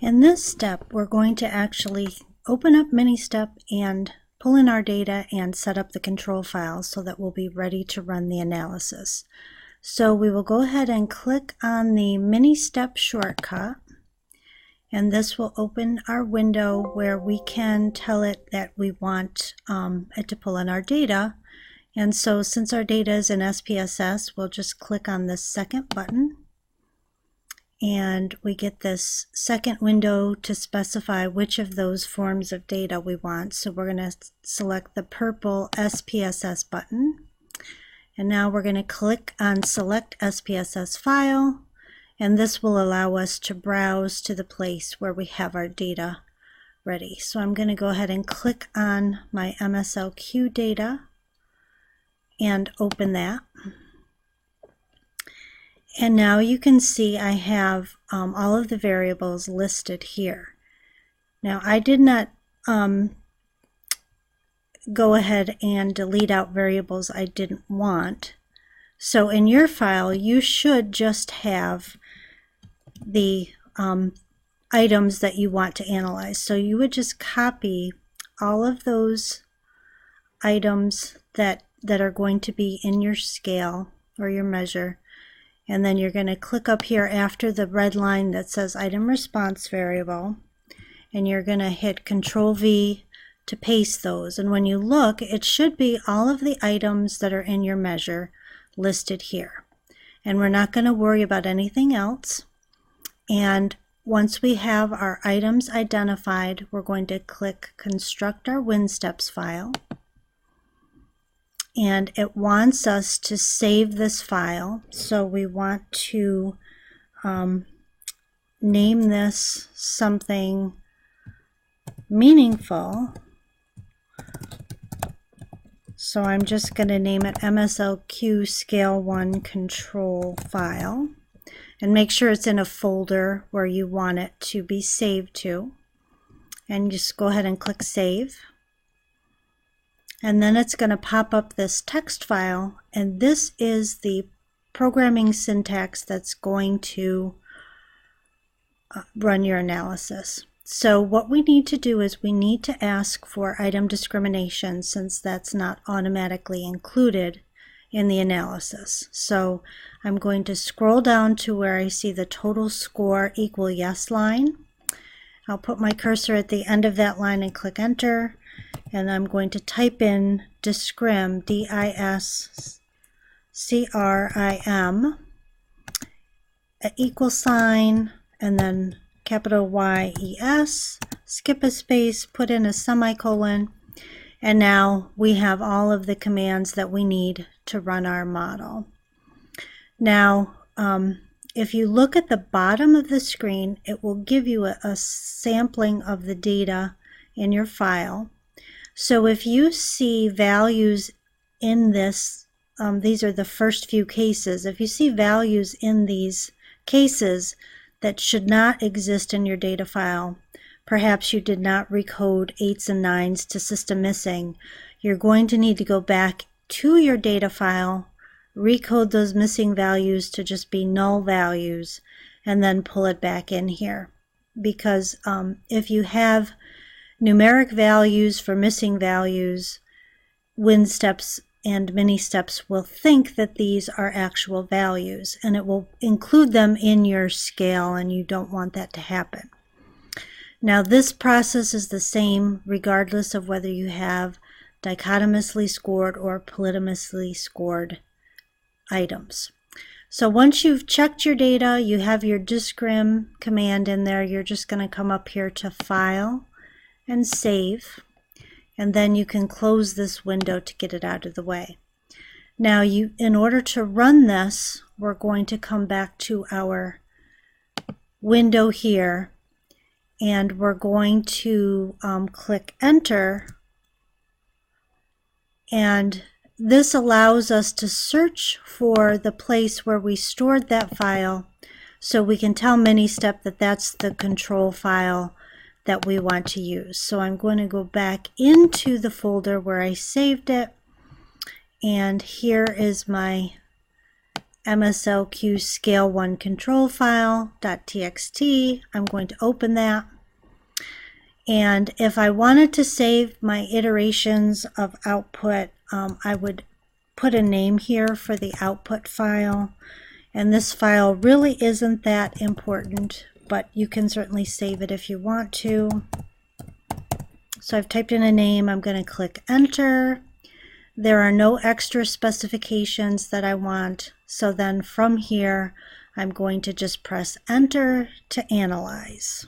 In this step, we're going to actually open up Ministep and pull in our data and set up the control files so that we'll be ready to run the analysis. So we will go ahead and click on the Ministep shortcut, and this will open our window where we can tell it that we want it to pull in our data. And so since our data is in SPSS, we'll just click on this second button, and we get this second window to specify which of those forms of data we want. So we're going to select the purple SPSS button, and now we're going to click on Select SPSS File, and this will allow us to browse to the place where we have our data ready. So I'm going to go ahead and click on my MSLQ data and open that. And now you can see I have all of the variables listed here. Now I did not go ahead and delete out variables I didn't want. So in your file you should just have the items that you want to analyze. So you would just copy all of those items that are going to be in your scale or your measure. And then you're going to click up here after the red line that says item response variable, and you're going to hit Control V to paste those. And when you look, it should be all of the items that are in your measure listed here. And we're not going to worry about anything else. And once we have our items identified, we're going to click Construct our WinSteps file. And it wants us to save this file, so we want to name this something meaningful. So I'm just going to name it MSLQ Scale 1 Control File, and make sure it's in a folder where you want it to be saved to, and just go ahead and click Save. And then it's going to pop up this text file, and this is the programming syntax that's going to run your analysis. So what we need to do is we need to ask for item discrimination, since that's not automatically included in the analysis. So I'm going to scroll down to where I see the total score equal yes line. I'll put my cursor at the end of that line and click Enter. And I'm going to type in discrim, D-I-S-C-R-I-M, equal sign, and then capital Y-E-S, skip a space, put in a semicolon, and now we have all of the commands that we need to run our model. Now, if you look at the bottom of the screen, it will give you a sampling of the data in your file. So if you see values in this, these are the first few cases, if you see values in these cases that should not exist in your data file, perhaps you did not recode 8s and 9s to system missing, you're going to need to go back to your data file, recode those missing values to just be null values, and then pull it back in here. Because if you have numeric values for missing values, WinSteps and Ministeps will think that these are actual values, and it will include them in your scale, and you don't want that to happen. Now this process is the same regardless of whether you have dichotomously scored or polytomously scored items. So once you've checked your data, you have your discrim command in there, you're just going to come up here to File and Save, and then you can close this window to get it out of the way. Now in order to run this, we're going to come back to our window here, and we're going to click Enter, and this allows us to search for the place where we stored that file, so we can tell Ministep that that's the control file that we want to use. So I'm going to go back into the folder where I saved it, and here is my MSLQ scale 1 control file.txt. I'm going to open that. And if I wanted to save my iterations of output, I would put a name here for the output file. And this file really isn't that important, but you can certainly save it if you want to. So I've typed in a name. I'm going to click enter. There are no extra specifications that I want. So then from here, I'm going to just press enter to analyze.